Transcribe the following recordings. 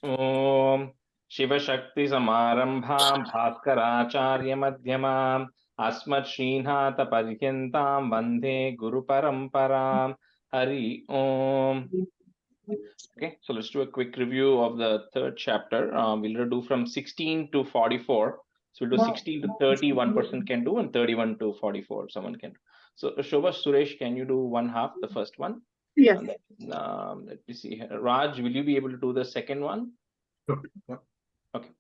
Om Shiva Shakti Samarambham Bhaskaracharya Madhyamam Asmat Srinatha Paryantam Vande Guru Paramparam. Hari Om. Okay, so let's do a quick review of the third chapter. We'll do from 16 to 44. So we'll do 16 to 30, 1% can do, and 31 to 44, someone can do. So Shobha, Suresh, can you do one half, the first one? Yes. And then, let me see here. Raj, will you be able to do the second one? Sure. Okay.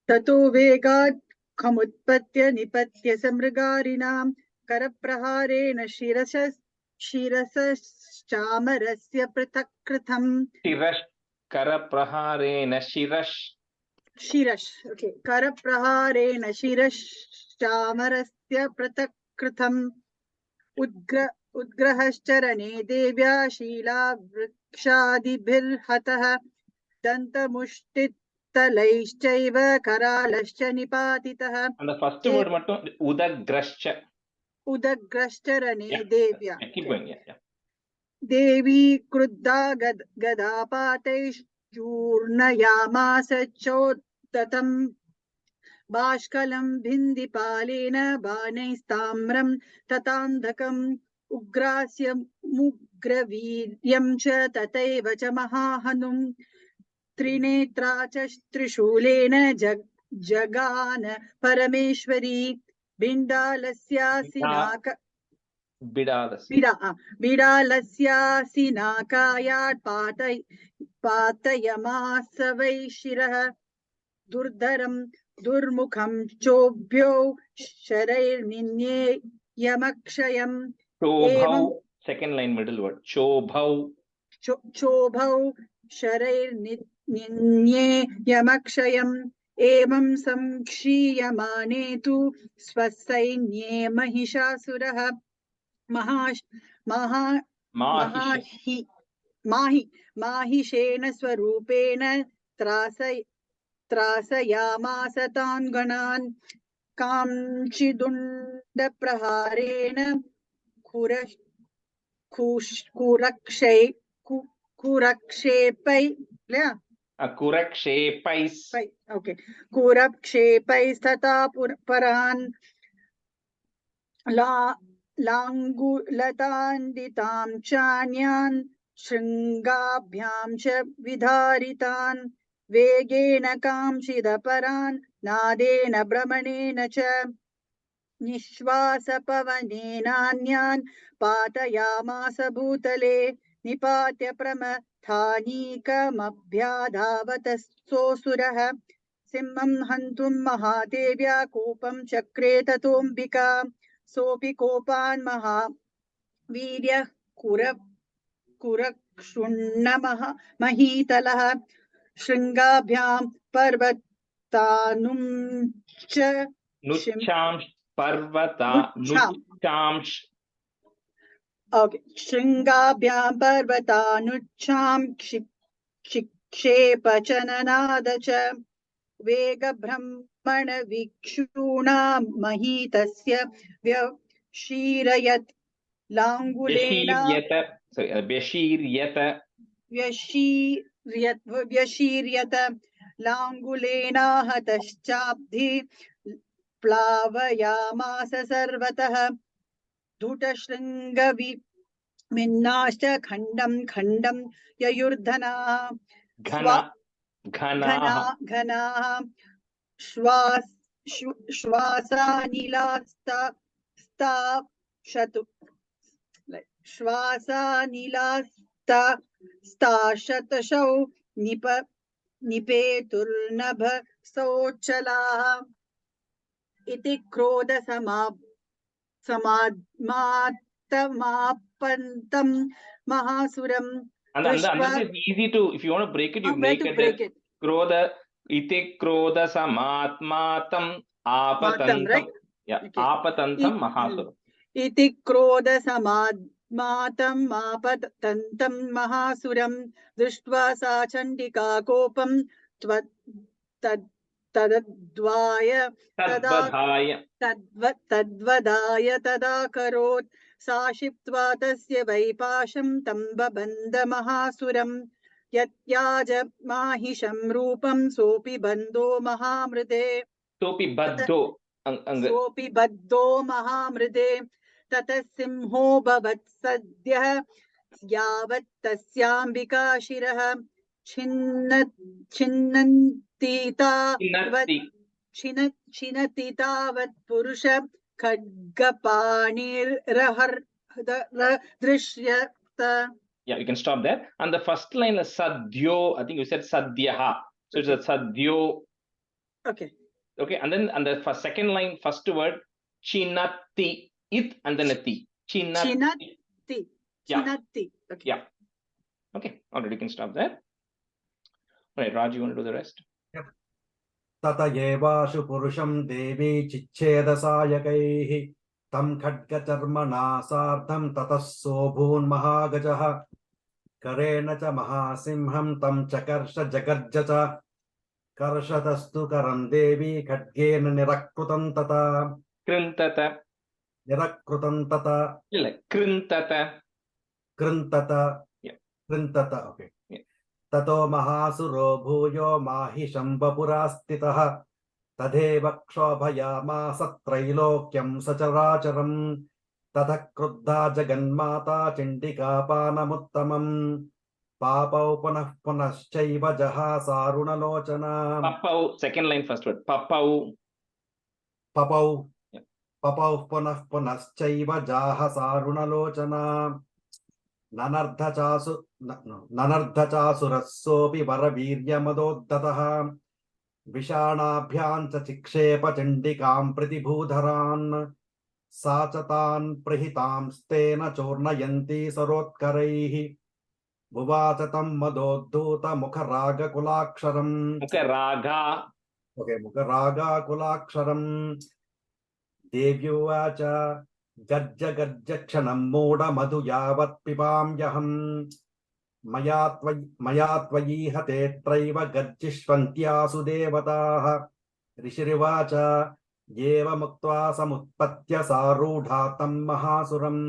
Tato vegat khamutpatya nipatya samrigarinam karapraharena shirasaschamarasya pratakratham. Shirash Karapraharena Shirash. Shirash. Okay. Karapraharena shiraschamarasya pratakratham. Udgrahashcharane devya shila vrikshadibhirhatah dantamushtit Talaishchaiva karalascha nipatitah. And the first word mattum Udagrascha. Udagrashtarane devya. Keep going, yeah. Devi kruddha gadapataish churnayamasa chodatam bashkalam bhindipalena banaistamram tatandhakam ugrasya mugraviryam cha tataiva cha mahahanum Trinetra च त्रिशूलेन जगान परमेश्वरी बिडालस्यासिनाकायात् पातयमास वै शिरः दुर्धरं दुर्मुखं चोभ्यो शरैर्निन्ये यमक्षयम् Second line, middle word. Chobhau शरैर्निन्ये यमक्षयम् एवं संक्षीयमाने तु स्वसैन्ये महिषासुरः माहिषेण स्वरूपेण त्रासयामास तान् गणान् काञ्चिदुण्डप्रहारेण कुरक्षेपैस्तथा परान् लाङ्गुलतान्दितां चान्यान् शृङ्गाभ्यां च विधारितान् वेगेन कांचिदपरान् नादेन भ्रमणेन च निःश्वासपवनेनान्यान् पातयामास भूतले निपात्य प्रमथानीकमभ्याधावतसोऽसुरः सिंहं हन्तुं महादेव्या कोपं चक्रे ततोऽम्बिका सोऽपि कोपान् महावीर्यः कुरक्षुण्णमः महीतलः शृङ्गाभ्यां पर्वतानुञ्च शृङ्गाभ्यां पर्वतानुच्छां क्षिक्षेपचननाद च वेगब्रह्मण विक्षूणा महीतस्य व्यशीरयत् लाङ्गुलेन व्यशीर्यत लाङ्गुलेनाहतश्चाब्धि प्लावयामास सर्वतः धूतशृङ्गविमिन्नाश्च खण्डं खण्डं ययुर्धनाः घनाः श्वासानिलास्ताशतशौ निपेतुर्नभ सोच्चलाः इति क्रोध समात्मापन्तं महासुरं. And the answer is easy to, if you want to break it, you break it. Krodha iti krodha samatmatam apatantam. Right? Yeah, okay. Apatantam mahasuram. Iti krodha samatmatam apatantam mahasuram drishtva sa chandika kopam tadvadaya tada karot sa shiptva tasya vaipasham tam babandha mahasuram यत्याज माहिषं रूपं सोऽपि बन्धो महामृदे Topi baddo. सोऽपि बद्धो महामृदे ततः सिंहो भवत् सद्यः यावत् तस्याम्बिका शिरः छिन्नन्ति तावत् पुरुष खड्गपाणिर्दृश्यत. Yeah, you can stop there. And the first line is sadhyo. I think you said sadhyaha. So it's a sadhyo. Okay. Okay, and then and the second line, first word, chinatti, it and then a ti. Chinatti. Yeah. Chinatti. Okay. Yeah. Okay, already you can stop there. All right, Raj, you want to do the rest? Yep. Tata yevasu purusham devi chichedasayakaihi tam khadgacharmana sardham tatas sobhun mahagajaha karena cha mahasimham tam chakarsha jagarjacha karshatastu karam devi khadgena nirakrutam tata Krintata. nirakrutam tata Krintata. krintata. Yeah. Krintata. Okay. Yeah. Tato mahasuro bhuyo mahisham vapurastitah तदेव क्षोभयामास त्रैलोक्यं सचराचरं ततः क्रुद्धा जगन्माता चिण्डिकापानमुत्तमं पापौ पुनः पुनश्चैव जहासारुणलोचना. Papau, second line, first word. Papau. पपौ. Yeah. पपौ पुनः पुनश्चैव जाहसारुणलोचना. ननर्धचासुरस्सोऽपि वरवीर्यमदोद्धतः विषाणाभ्यां च चिक्षेप चण्डिकां प्रतिभूधरान् सा च तान् प्रहितांस्तेन चूर्णयन्ती सरोत्करैः भुवाच तं मदोद्धूतमुखरागकुलाक्षरम्. Mukaraga. ओके, मुखरागाकुलाक्षरम्. देव्युवाच गर्ज गर्ज क्षणं मूढमधु यावत् पिबाम्यहम् मया त्वयि हतेऽत्रैव गर्जिष्वन्त्यासु देवताः. ऋषिरिवाच एवमुक्त्वा समुत्पत्य सारूढा तं महासुरम्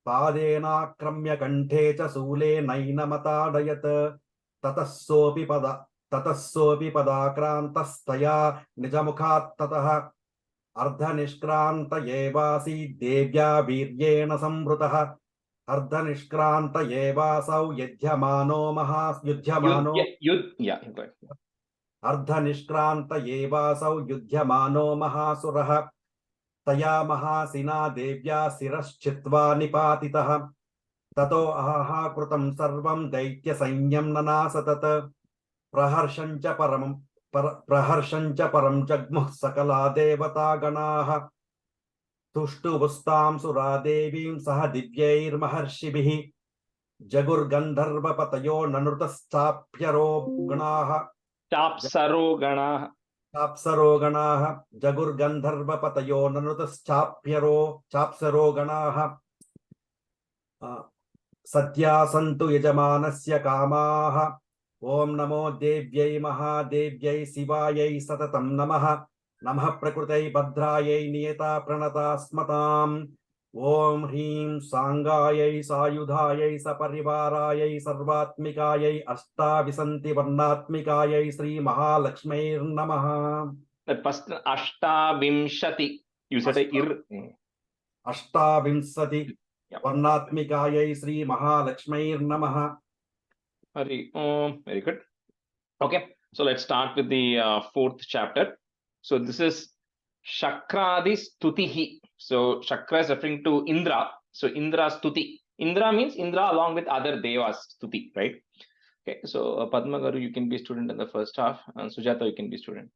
पादेनाक्रम्य कण्ठे च शूलेनैनमताडयत् ततः सोऽपि पदाक्रान्तस्तया निजमुखात् ततः अर्धनिष्क्रान्त एवासीत् देव्या वीर्येण संवृतः अर्धनिष्क्रान्त एवासौ अर्धनिष्क्रान्त एवासौ युध्यमानो महासुरः तया महासिना देव्या शिरश्चित्वा निपातितः ततो आहाकृतं सर्वं दैत्यसैन्यं ननास तत् प्रहर्षं च परं जग्मुः सकला देवतागणाः तुष्टुवुस्तां सुरादेवीं सह दिव्यैर्महर्षिभिः जगुर्गन्धर्वपतयो ननृतश्चाप्यरोगणाः चाप्सरोगणाः जगुर्गन्धर्वपतयो ननृतश्चाप्सरोगणाः सत्या सन्तु यजमानस्य कामाः ॐ नमो देव्यै महादेव्यै शिवायै सततं नमः नमः प्रकृतै भद्रायै नियता प्रणता स्मताम् ॐ ह्रीं सांगायै सायुधायै सपरिवारायै सर्वात्मिकायै अष्टाविसन्ति वर्णात्मिकायै श्री महालक्ष्मीर्नमः. अष्टाविंशति. You said अष्टाविंशति वर्णात्मिकायै Shri महालक्ष्मीर्नमः. Very good. Okay, so let's start with the fourth chapter. So this is Shakradi Stutihi. So Shakra is referring to Indra. So Indra Stuti. Indra means Indra along with other devas Stuti, right? Okay, so Padma Garu, you can be student in the first half, and Sujata, you can be student.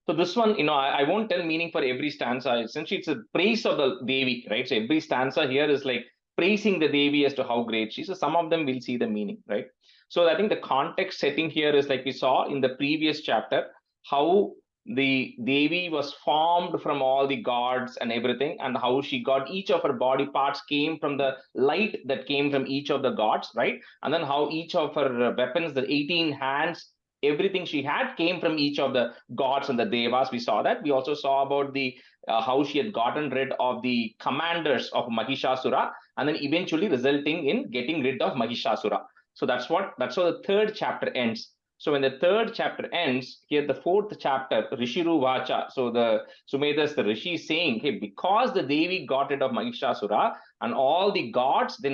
So this one, I won't tell meaning for every stanza. Essentially, it's a praise of the Devi, right? So every stanza here is like praising the Devi as to how great she is. So some of them will see the meaning, right? So I think the context setting here is like we saw in the previous chapter, how the Devi was formed from all the gods and everything, and how she got each of her body parts came from the light that came from each of the gods, right? And then how each of her weapons, the 18 hands, everything she had came from each of the gods and the devas. We saw that. We also saw about the how she had gotten rid of the commanders of Mahishasura, and then eventually resulting in getting rid of Mahishasura. So that's how the third chapter ends. So when the third chapter ends, here the fourth chapter, Rishiru Vacha. So the Sumedas, the Rishi is saying, hey, because the Devi got rid of Mahishasura, and all the gods then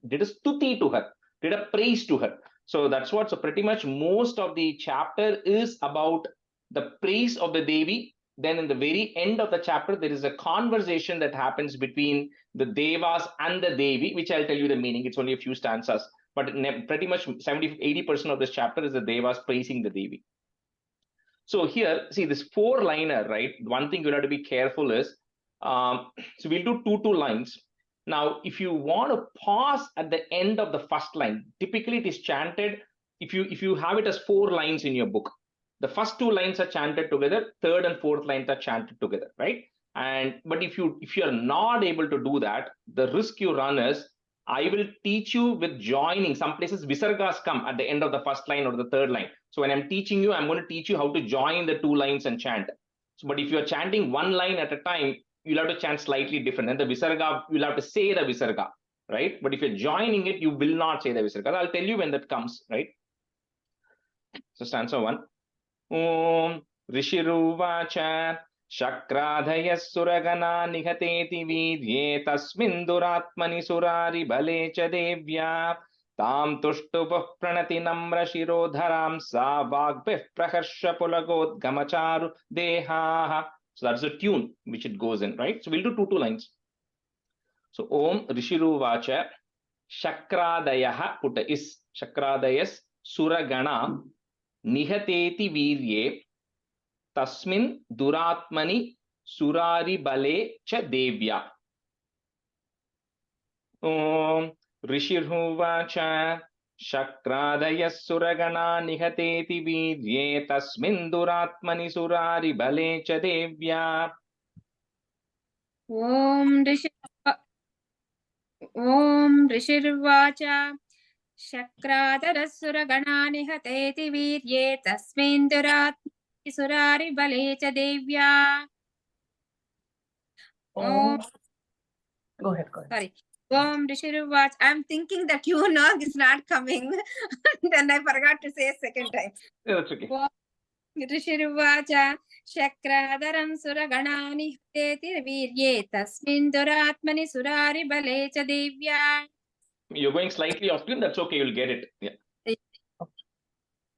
did a stuti to her, did a praise to her. So that's what, so pretty much most of the chapter is about the praise of the Devi. Then in the very end of the chapter, there is a conversation that happens between the Devas and the Devi, which I'll tell you the meaning. It's only a few stanzas. But pretty much 70-80% of this chapter is the Devas praising the Devi. So here, see this four-liner, right? One thing you'll have to be careful is, so we'll do two lines. Now, if you want to pause at the end of the first line, typically it is chanted, if you have it as 4 lines in your book, the first 2 lines are chanted together, third and fourth lines are chanted together, right? But if you are not able to do that, the risk you run is, I will teach you with joining. Some places visargas come at the end of the first line or the third line. So when I'm teaching you, I'm going to teach you how to join the 2 lines and chant. So, but if you're chanting 1 line at a time, you'll have to chant slightly different. And the visarga, you'll have to say the visarga, right? But if you're joining it, you will not say the visarga. I'll tell you when that comes, right? So stanza 1. Om Rishiruvacha Shakradhaya Suragana Nihateti Vidye Tasmin Duratmani Surari Bale Cha Devya Tam Tushtupuh Pranati Namra Shirodharam Sa Vagbih Praharsha Pulagod Gamacharu Deha. So that's the tune which it goes in, right? So we'll do two lines. So Om Rishiruvacha Shakradayah put is Shakradayas Suragana Nihateti Virye Tasmin Duratmani Surari Bale Cha Devya. Om Rishirhuvacha Shakradayas Suragana Nihateti Virye Tasmin Duratmani Surari Bale Cha Devya. Om Rishirvacha Shakradayas Nihateti Virye Tasmin Duratmani Surari Bale Cha Devya. Om. Go ahead. Sorry. Om Rishirvacha. I'm thinking the tune is not coming. Then I forgot to say a second time. Yeah, that's okay. Om Rishirvacha Shakradaram Suraganani Hateti Virye Tasmin Duratmani Surari Bale Cha Devya. You're going slightly off tune, that's okay, you'll get it. Yeah.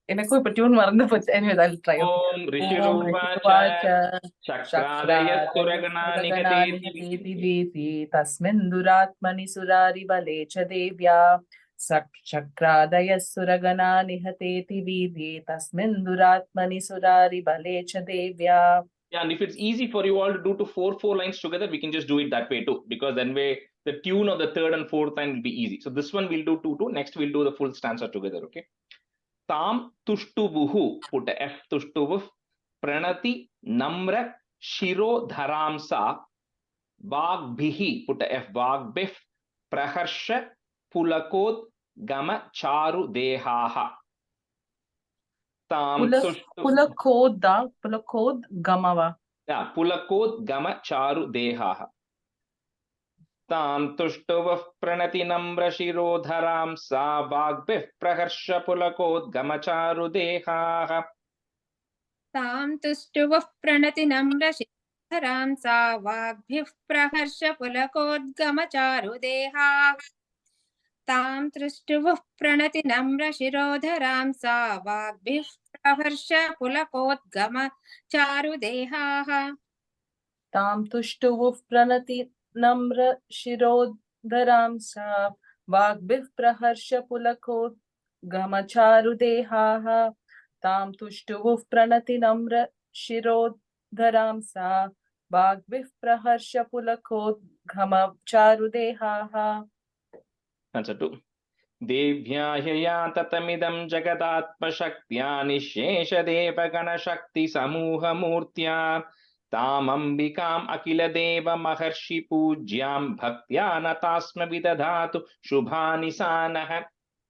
Anyways, I'll try. Om Rishiruvacha Shakradayas Suragana Nihateti Vidye Tasmin Duratmani Surari Bale Cha Devya. Shakradayas Suragana Nihateti Vidye Tasmin Duratmani Surari Bale Cha Devya. Yeah, and if it's easy for you all to do to 4 lines together, we can just do it that way too, because then the tune of the third and fourth line will be easy. So this one we'll do 2. Next we'll do the full stanza together, okay? Tam tushtubuhu, put a F tushtubuh, pranati namra shiro dharamsa, vagbhihi, put a F vagbih, praharsha pulakod gama charu dehaha. Tam Pulakod gamava. Yeah, pulakod gama charu dehaha. Tam tushtuvuh pranati namra shirodharam sa vagbih praharsha pulakod gama charu dehaha. Tam tushtuvuh pranati namra shirodharam sa vagbih praharsha pulakod gama charu dehaha. Tam tushtuvuh pranati namra shirodharam sa vagbih praharsha pulakod gama charu dehaha. Tam tushtuvuh pranati namra shirodharam sa vagbih praharsha pulakod gama charu dehaha. Tam tushtuvuh pranati namra shirodharam sa vagbih praharsha pulakod gama charu dehaha. Answer 2. Devyaya tatamidam jagadatma shaktya nishesha deva gana shakti samuha murtya tam ambikam akila deva maharshi pujyam bhaktya natasma vidadhatu shubhani sanah.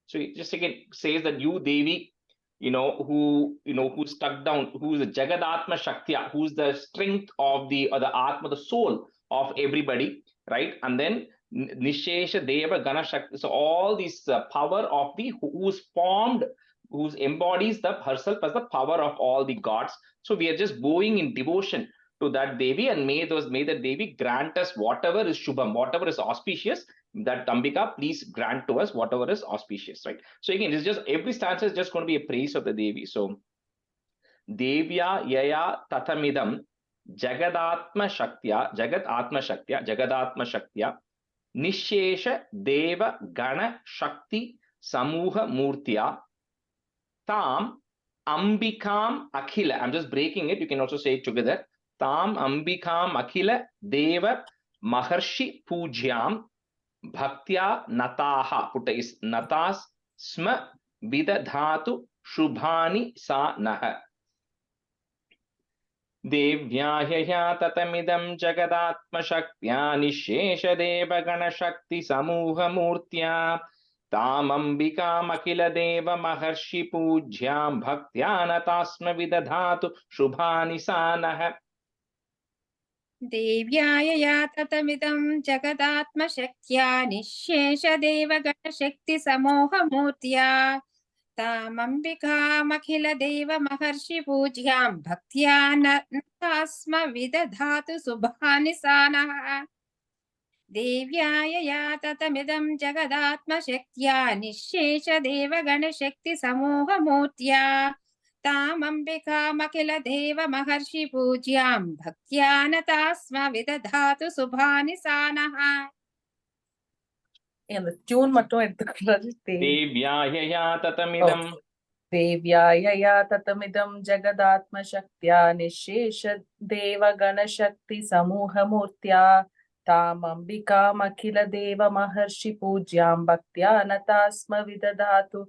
So it just again says that you Devi, who's stuck down, who's the Jagadatma Shaktya, who's the strength of the Atma, the soul of everybody, right? And then Nishesha Deva Gana Shakti. So all these power of the who's formed, who's embodies the herself as the power of all the gods. So we are just bowing in devotion to that Devi, and may the Devi grant us whatever is Shubham, whatever is auspicious. That Ambika, please grant to us whatever is auspicious, right? So again, it's just every stanza is just going to be a praise of the Devi. So Devya Yaya Tatamidam Jagadatma Shaktya, Jagadatma Shaktya, Nishesha Deva Gana Shakti Samuha Murtya, Tam Ambikam Akhila. I'm just breaking it. You can also say it together. Tam Ambikam Akhila Deva Maharshi Pujyam Bhaktya Nataha. Putta is Natas Sma Vidadhatu Shubhani Sa Naha. Devyahya tatamidam jagadatma shaktya nishesha deva gana shakti samuha murtya tam ambikam akhila deva maharshi pujyam bhaktya natasma vidadhatu shubhani sanah. Devyaya tatamidam jagatma shaktya nishesha deva gana shakti samoha murtya Tamambika makhila deva maharshi pujyam bhaktya natasma vidadhatu subhani sanah. Devyaya tatamidam jagatma shaktya nishesha deva gana shakti samoha murtya Tamambika makhila deva maharshi pujyam bhaktya natasma vidadhatu subhani sanah. இந்த tune மட்டும் எடுத்துக்கிறாரு. Devyahya tatamidam. देव्यायया ततमिदं जगदात्मशक्त्या निःशेष देवगणशक्ति समूहमूर्त्या तामम्बिकामखिल देवमहर्षिपूज्यां भक्त्या नता स्म विदधातु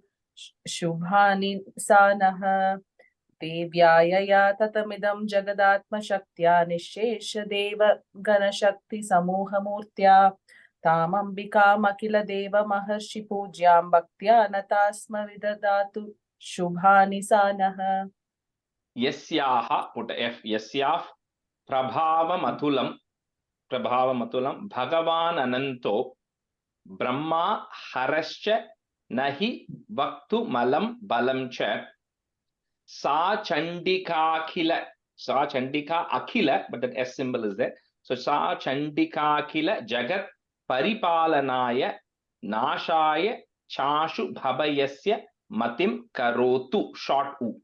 शुभानि सा नः. देव्यायया ततमिदं जगदात्मशक्त्या निःशेष देवगणशक्ति समूहमूर्त्या तामम्बिकामखिल देवमहर्षिपूज्यां भक्त्या नता स्म विदधातु Shubhani Sanaha. Yasyaha, put F, Yasyaf, Prabhavamatulam, Bhagavan Ananto, Brahma Harascha, Nahi Vaktu Malam Balamcha, Sa Chandika Akhila, but that S symbol is there. So Sa Chandika Akhila, Jagat Paripalanaya, Nashaya, Chashu Bhabayasya, Matim Karotu, short U.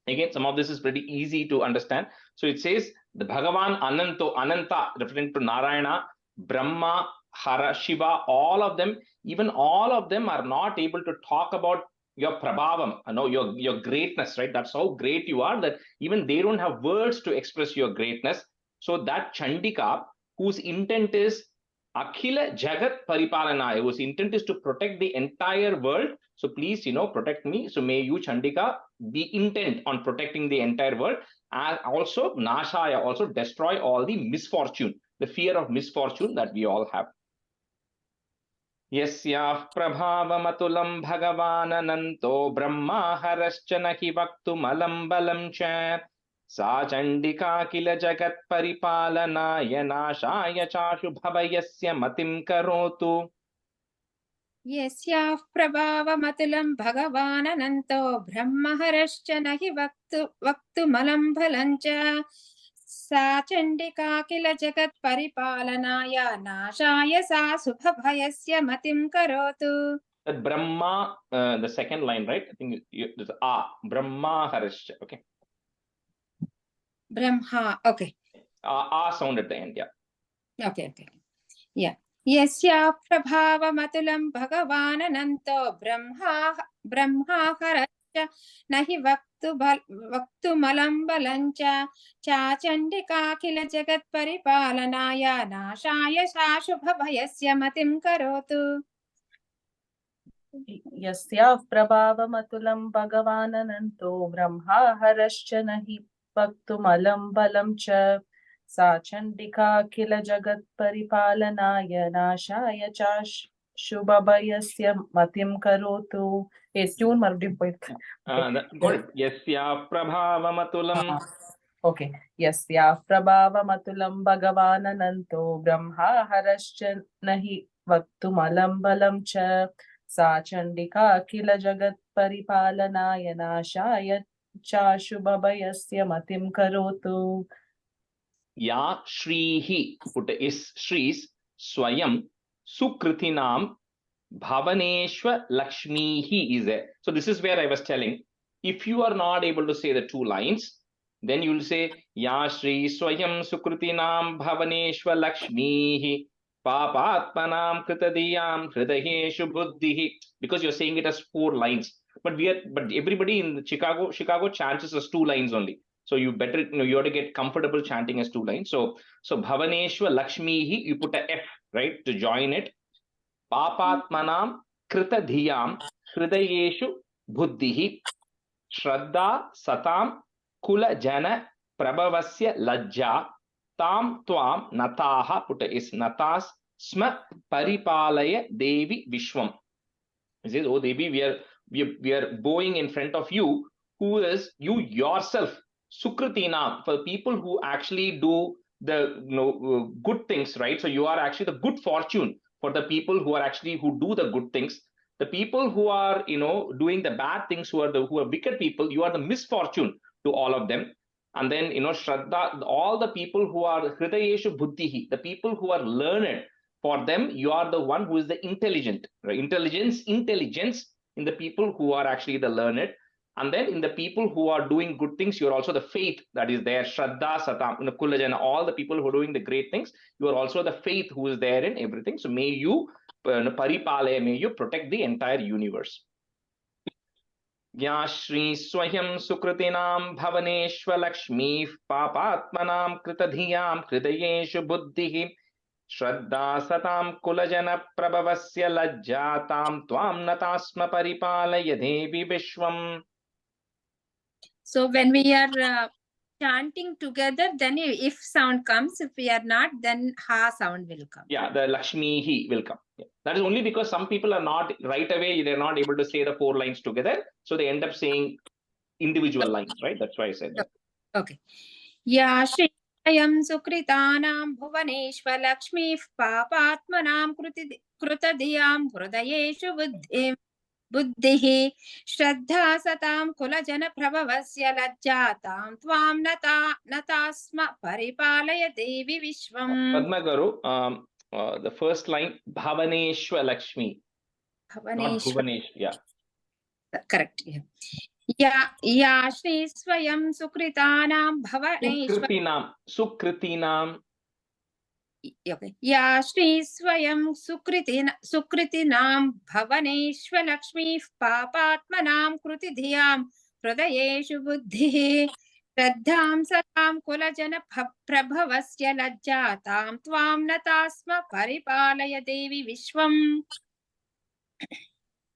Again, some of this is pretty easy to understand. So it says the Bhagavan Ananta, referring to Narayana, Brahma, Hara, Shiva, all of them, even all of them are not able to talk about your prabhavam, your greatness, right? That's how great you are, that even they don't have words to express your greatness. So that Chandika, whose intent is Akhila Jagat Paripalanaya, whose intent is to protect the entire world. So please, protect me. So may you, Chandika, be intent on protecting the entire world. And also, Nashaya, also destroy all the misfortune, the fear of misfortune that we all have. Yasyah prabhavamatulam bhagavanananto brahma harascha nahi vaktumalam balam cha Sa Chandika kila jagat paripalanaya nashaya chashu bhavayasya matim karotu. Yasyah prabhavamatulam bhagavanananto brahmaharascha nahi vaktumalam balancha Sa Chandika kila jagat paripalanaya nashaya sa subhabhayasya matim karotu. That Brahma, the second line, right? I think there's Brahma Harascha, okay? Brahma, okay. Sound at the end, yeah. Okay. Yeah. Yasya prabhavamatulam bhagavanananto brahma harascha nahi vaktumalam balancha cha chandika kila jagat paripalanaya nashaya shashubhavayasya matim karotu. Yasya prabhavamatulam bhagavanananto brahma harascha nahi vaktumalam balam cha Sa Chandika kila jagat paripalanaya nashaya chash shubhabayasya matim karotu. Tune மறுபடியும் போயிருக்கு. Yasya prabhavamatulam. Okay. Yasya prabhavamatulam bhagavanananto brahma harascha nahi vaktumalam balam cha sa chandika kila jagat paripalanaya nashaya cha shubhabayasya matim karotu. Ya Shrihi, put is Shris, Swayam, Sukritinam, Bhavaneshwa Lakshmihi is there. So this is where I was telling. If you are not able to say the two lines, then you will say Ya Shri Swayam Sukritinam Bhavaneshwa Lakshmihi Papatmanam Kritadiyam Hridayeshu Buddhihi, because you're saying it as 4 lines. But everybody in Chicago chants as 2 lines only. So you better, you have to get comfortable chanting as 2 lines. So Bhavaneshwa Lakshmihi, you put a F, right, to join it. Papatmanam Kritadhiyam Hridayeshu Buddhihi Shraddha Satam Kula Jana Prabhavasya Lajja Tam Tvam Nataha, put a is Natas Sma Paripalaya Devi Vishwam. He says, oh Devi, we are bowing in front of you, who is you yourself. Sukritina, for people who actually do the good things, right? So you are actually the good fortune for the people who are actually who do the good things. The people who are doing the bad things, who are wicked people, you are the misfortune to all of them. And then Shraddha, all the people who are Hridayeshu Buddhihi, the people who are learned, for them you are the one who is the intelligent, right? Intelligence in the people who are actually the learned. And then in the people who are doing good things, you're also the faith that is there. Shraddha, Satam, Kulajana, all the people who are doing the great things, you are also the faith who is there in everything. So may you, Paripalaya, may you protect the entire universe. Ya Shri Swayam Sukritinam Bhavaneshwa Lakshmi Papatmanam Kritadhiyam Hridayeshu Buddhihi Shraddha Satam Kulajana Prabhavasya Lajjatam Tvam Natasma Paripalaya Devi Vishwam. So when we are chanting together, then if sound comes. If we are not, then ha sound will come. Yeah, the Lakshmi he will come. Yeah. That is only because some people are not right away, they're not able to say the 4 lines together. So they end up saying individual lines, right? That's why I said that. Okay. Ya Shri Ayam Sukritanam Bhuvaneshwa Lakshmi Papatmanam Krutadiyam Hridayeshu Buddhihi Shraddha Satam Kulajana Prabhavasya Lajjatam Tvam Natasma Paripalaya Devi Vishwam. Padma Garu, the first line, Bhavaneshwa Lakshmi. Not Bhuvanesh, yeah. Correct. Yeah. Ya Shri Swayam Sukritanam Bhavaneshwa Sukritinam. Okay. Ya Shri Swayam Sukritinam Bhavaneshwa Lakshmi Papatmanam Krutidhiyam Hridayeshu Buddhihi Shraddham Satam Kulajana Prabhavasya Lajjatam Tvam Natasma Paripalaya Devi Vishwam.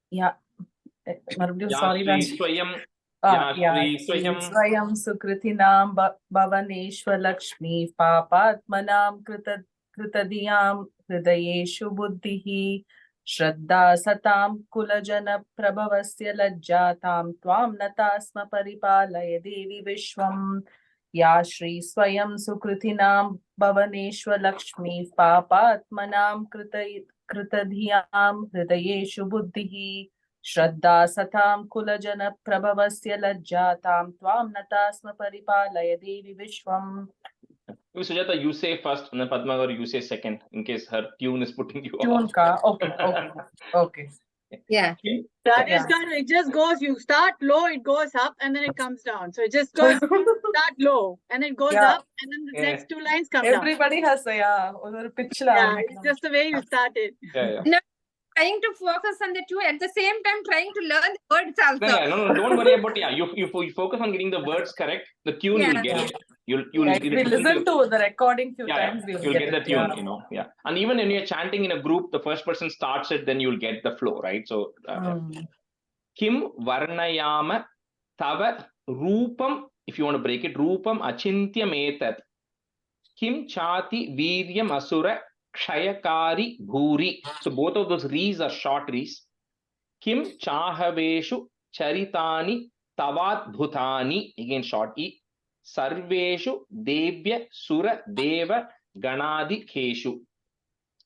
Yeah. Sorry, Shri Swayam. Shri Swayam Sukritinam Bhavaneshwa Lakshmi Papatmanam Kritadiyam Hridayeshu Buddhihi Shraddha Satam Kulajana Prabhavasya Lajjatam Tvam Natasma Paripalaya Devi Vishwam. Ya Shri Swayam Sukritinam Bhavaneshwa Lakshmi Papatmanam Kritadiyam Hridayeshu Buddhihi Shraddha Satam Kulajana Prabhavasya Lajjatam Tvam Natasma Paripalaya Devi Vishwam. Sujata, you say first, and then Padma Garu, you say second, in case her tune is putting you Tune off. ka? Okay. Yeah. That is kind of, it just goes, you start low, it goes up, and then it comes down. So it just goes, start low, and it goes up, and then the next 2 lines come down. Everybody has a pitch. Yeah, it's just the way you started. Yeah. No, trying to focus on the two at the same time, trying to learn the words also. No, don't worry about it. Yeah, you focus on getting the words correct, the tune you'll get it. You'll if we listen to the recording few times, you'll get the tune, Yeah. And even when you're chanting in a group, the first person starts it, then you'll get the flow, right? So Kim Varnayama Tava Rupam, if you want to break it, Rupam Achintyam Etat. Kim Chati Viryam Asura Kshayakari Bhuri. So both of those re's are short re's. Kim Chahaveshu Charitani Tavat Bhutani, again short e. sarveshu devya sura deva ganadikeshu.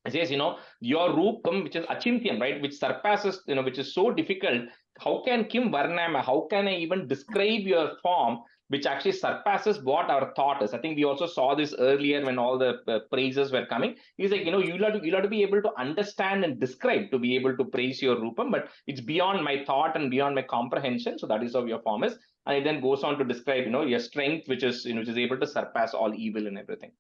It says, your roopam, which is achintyam, right, which surpasses, which is so difficult. How can Kim Varnama, how can I even describe your form, which actually surpasses what our thought is? I think we also saw this earlier when all the praises were coming. He's like, you'll have to be able to understand and describe to be able to praise your roopam, but it's beyond my thought and beyond my comprehension. So that is how your form is. And it then goes on to describe, your strength, which is able to surpass all evil and everything.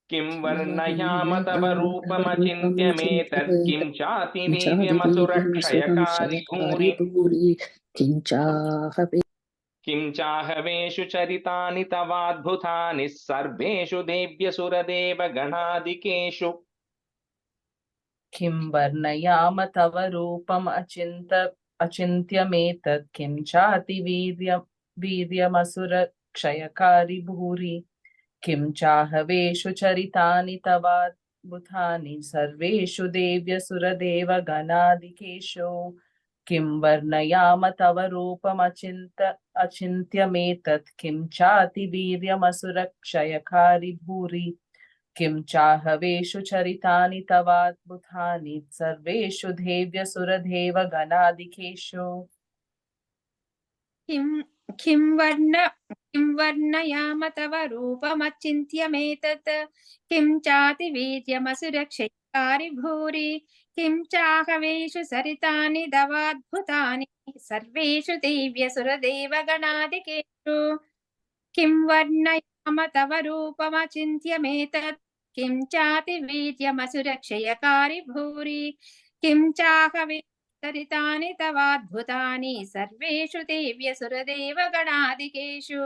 Kim varnayama tava rupamachintyametat kim chati viryamasurakshayakari bhuri kim chahaveshu charitani tavadbhutani sarveshu devyasuradeva ganadikeshu. Kim varnayama tava rupam achintyametat kim chati viryamasura kshayakari bhuri kim chahaveshu charitani tavadbhutani sarveshu devyasuradeva ganadikeshu. Kim varnayama tava rupam achintyametat kim chati viryamasura kshayakari bhuri kim chahaveshu charitani tavadbhutani sarveshu devyasuradeva ganadikeshu. Kim varnayama tava rupamachintyametat kim chati viryamasurakshaykari bhuri kim chahaveshu saritani davadbhutani sarveshu devyasuradeva ganadikeshu. Kim varnayama tava rupamachintyametat kim chati viryamasurakshaykari bhuri kim chahaveshu saritani tavadbhutani sarveshu devyasuradeva ganadikeshu.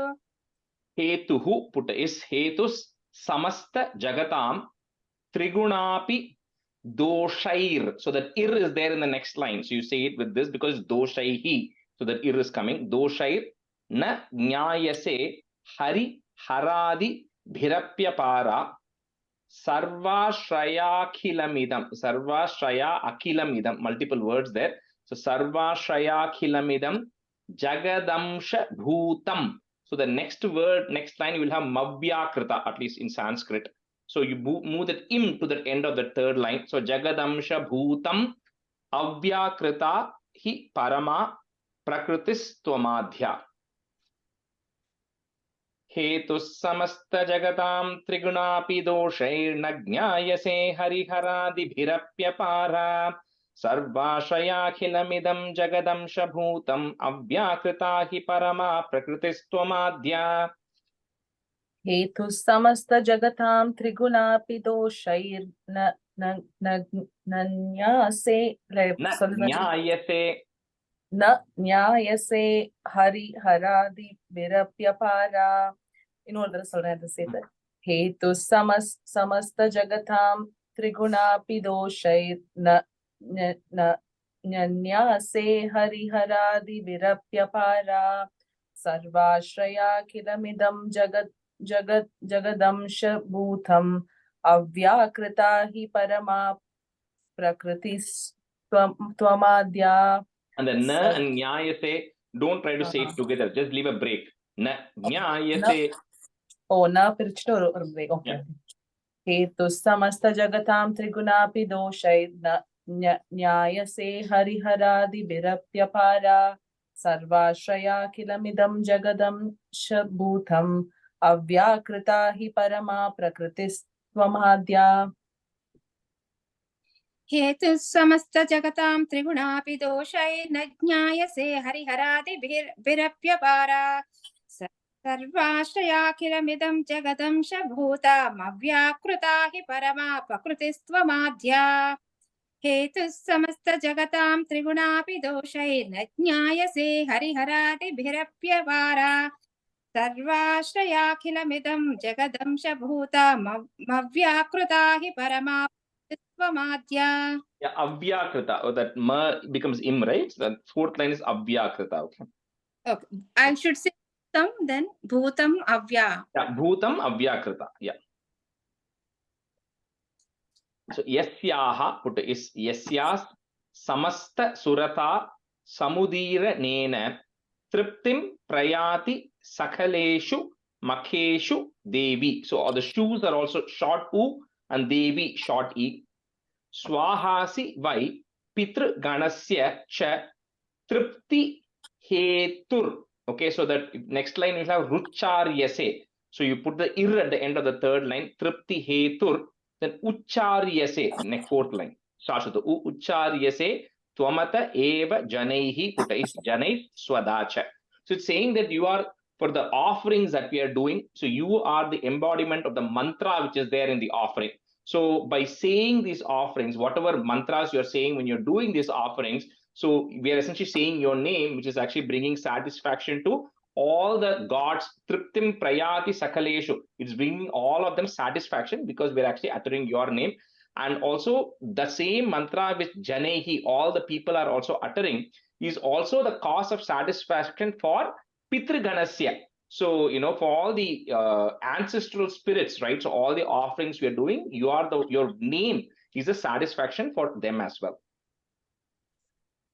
Hetuhu put is hetus samasta jagatam trigunapi doshair. So that ir is there in the next line. So you say it with this because doshaihi. So that ir is coming. Doshair na nyayase hari haradi bhirapyapara sarvashraya akhilamidam. Multiple words there. So sarvashraya akhilamidam jagadamsha bhutam. So the next line you will have mavyakrita, at least in Sanskrit. So you move that im to the end of the third line. So jagadamsha bhutam avyakrita hi parama prakritis tvamadhya. Hetus samasta jagatam trigunapi doshair nagyayase hariharadi bhirapyapara sarvashayakhilamidam jagadamsha bhutam avyakrita hi parama prakritistvamadhya. Hetu samasta jagatam trigunapi doshair nyayase hari haradi virapyapara. இன்னொரு சொல்றேன் சேர்த்து. Hetu samasta jagatam trigunapi doshair nyanyase hari haradi virapyapara sarvashraya kilamidam jagadamsha bhutam avyakrita hi parama prakritis tvamadhya. And the na and nyayase, don't try to say it together. Just leave a break. Na nyayase. Oh, na pirichittu or break. Okay. Hetu samasta jagatam trigunapi doshair nyayase hariharadi virapyapara sarvashraya kilamidam jagadamsha bhutam avyakrita hi parama prakritis tvamadhya. Hetu samasta jagatam trigunapi doshair nyayase hariharadi virapyapara sarvashrayakhilamidam jagadamsha bhutam avyakrita hi parama prakritistvamadhya. Hetu samasta jagatam trigunapi doshair nyayase hariharadi virapyapara sarvashrayakhilamidam jagadamsha bhutam avyakrita hi parama prakritistvamadhya. Yeah, avyakrita. Oh, that ma becomes im, right? So the fourth line is avyakrita. Okay. Okay. I should say bhutam, then bhutam avya. Yeah, bhutam avyakrita. Yeah. So yasyaha put is yasyas samasta surata samudira nena triptim prayati sakaleshu makheshu devi. So all the shoes are also short u and devi short e. Swahasi vai pitru ganasya cha tripti hetur. Okay, so that next line you have rucharyase. So you put the ir at the end of the third line, tripti hetur, then ucharyase, next fourth line. Shashata ucharyase tvamata eva janaihi, put is janais swadacha. So it's saying that you are, for the offerings that we are doing, so you are the embodiment of the mantra which is there in the offering. So by saying these offerings, whatever mantras you're saying when you're doing these offerings, so we are essentially saying your name, which is actually bringing satisfaction to all the gods. Triptim prayati sakaleshu. It's bringing all of them satisfaction because we're actually uttering your name. And also the same mantra which Janehi, all the people are also uttering, is also the cause of satisfaction for Pitriganasya. So, for all the ancestral spirits, right? So all the offerings we are doing, your name is a satisfaction for them as well.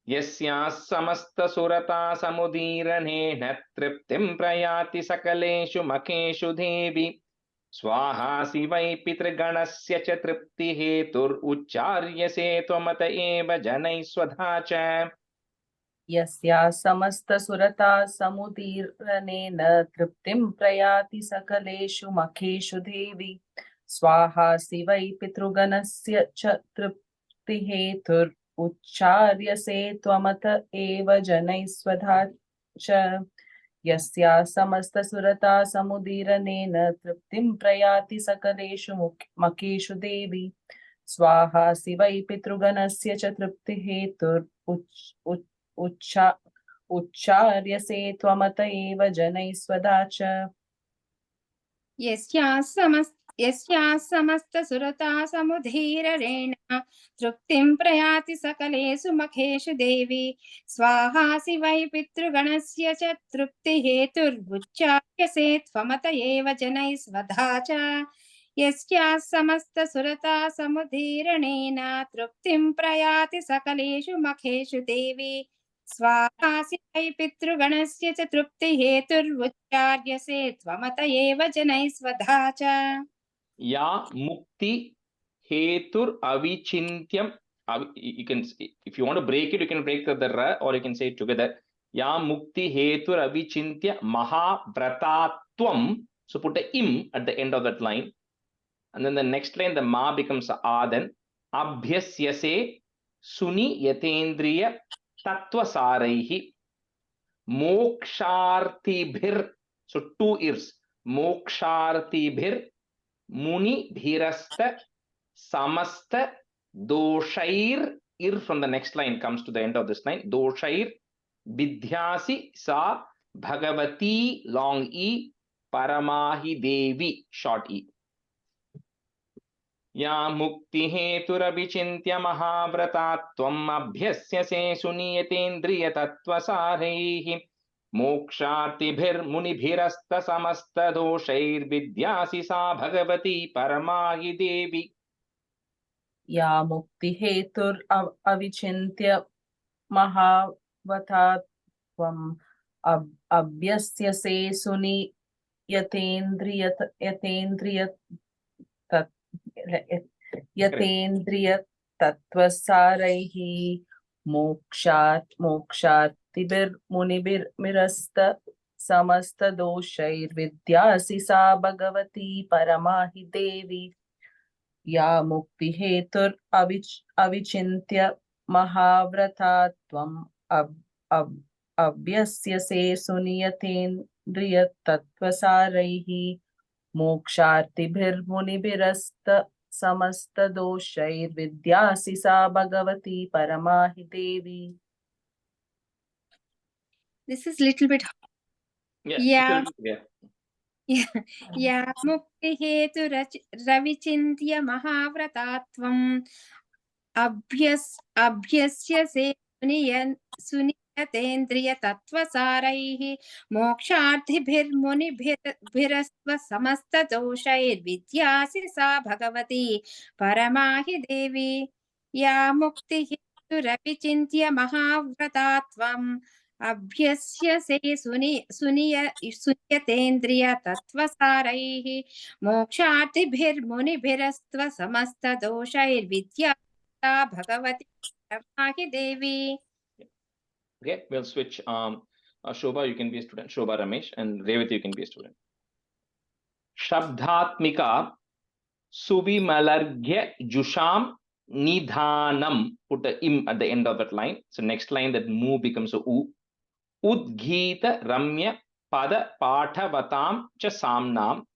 यस्याः समस्तसुरता समुदीरणेन तृप्तिं प्रयाति सकलेषु मखेषु देवि स्वाहा शिवै पितृगणस्य च तृप्तिहेतुरुच्चार्यसे त्वमत एव जनैः स्वधा च यस्या समस्तसुरता समुदीर्णेन तृप्तिं प्रयाति सकलेषु मखेषु देवी स्वाहा शिवै पितृगणस्य च तृप्तिहेतुरुच्चार्यसे त्वमत एव जनैः स्वधा च यस्या समस्तसुरता समुदीर्णेन तृप्तिं प्रयाति सकलेषु मखेषु देवी स्वाहा शिवै पितृगणस्य च उच्चार्यसे त्वमत एव जनैः स्वधा च यस्याः समस्तसुरता समुदीरणेन तृप्तिं प्रयाति सकलेषु मखेषु देवी स्वाहा शिवै पितृगणस्य च तृप्तिहेतुरुच्चार्यसे त्वमत एव जनैः स्वधा च यस्याः समस्तसुरता समुदीरणेन तृप्तिं प्रयाति सकलेषु मखेषु देवी स्वाहा शिवै पितृगणस्य च तृप्तिहेतुरुच्चार्यसे त्वमत एव जनैः स्वधा च या mukti hetur avichinthyam. You can, if you want to break it, you can break the ra, or you can say it together. Ya mukti hetur avichintya mahavratatvam. So put a im at the end of that line, and then the next line the ma becomes a. Then abhyasyase suni yatendriya tattvasaraihi mokshartibhir. So two ears, mokshartibhir muni bhirasta samasta doshair. Ir from the next line comes to the end of this line. Doshair vidhyasi sa bhagavati long e paramahi devi short e. या मुक्ति हेतुरभिचिन्त्य महाव्रतात्वम् अभ्यस्यसे सुनियतेन्द्रिय तत्त्वसारैः मोक्षार्तिभिर्मुनिभिरस्तसमस्तदोषैर्विद्यासि सा भगवती परमाहि देवी या मुक्ति हेतुर अविचिन्त्य महावतात्वम् अभ्यस्यसे यतेन्द्रिय तत्त्वसारैः मोक्षार्तिभिर्मुनिभिरस्त समस्तदोषैर्विद्यासि सा भगवती परमाहि देवी या मुक्ति हेतुर अविचिन्त्य महाव्रतात्वम् अभ्यस्यसे सुनियतेन्द्रिय तत्त्वसारैः मोक्षार्तिभिर्मुनिभिरस्त समस्तदोषैर्विद्यासि सा भगवती परमाहि देवी. This is little bit yeah. या मुक्ति हेतु रविचिन्त्य महाव्रतात्वम् अभ्यस्यसे सुनियतेन्द्रिय तत्त्वसारैः मोक्षार्थिभिर्मुनिभिरस्व समस्तदोषैर्विद्यासि सा भगवती परमाहि देवी या मुक्ति हेतु रविचिन्त्य महाव्रतात्वम् अभ्यस्य से सुनियतेन्द्रिय तत्त्वसारैः मोक्षार्थिभिर्मुनिभिरस्त्व समस्त दोषैर्विद्या भगवती परमाहि देवी. Okay, we'll switch. Shobha, you can be a student. Shobha Ramesh, and Revati, you can be a student. Shabdhatmika Suvimalargya Jusham Nidhanam. Put the im at the end of that line. So next line, that mu becomes a u. Udgita Ramya Pada Pathavatam Cha Samnam